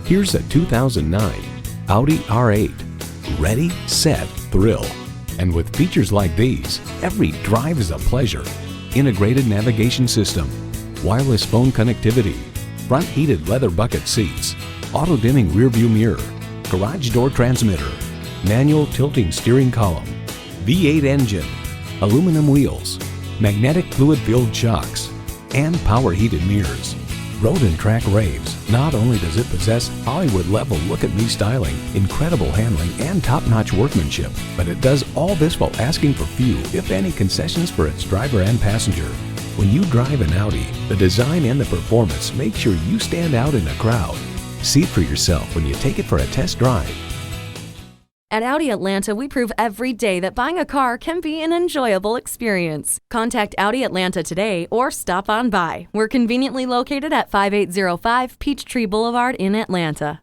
Here's a 2009 Audi R8. Ready, set, thrill. And with features like these, every drive is a pleasure. Integrated navigation system, wireless phone connectivity, front heated leather bucket seats, auto dimming rear view mirror, garage door transmitter, manual tilting steering column, V8 engine, aluminum wheels, magnetic fluid filled shocks, and power heated mirrors. Road and Track raves, not only does it possess Hollywood-level look-at-me styling, incredible handling, and top-notch workmanship, but it does all this while asking for few, if any, concessions for its driver and passenger. When you drive an Audi, the design and the performance make sure you stand out in a crowd. See it for yourself when you take it for a test drive. At Audi Atlanta, we prove every day that buying a car can be an enjoyable experience. Contact Audi Atlanta today or stop on by. We're conveniently located at 5805 Peachtree Boulevard in Atlanta.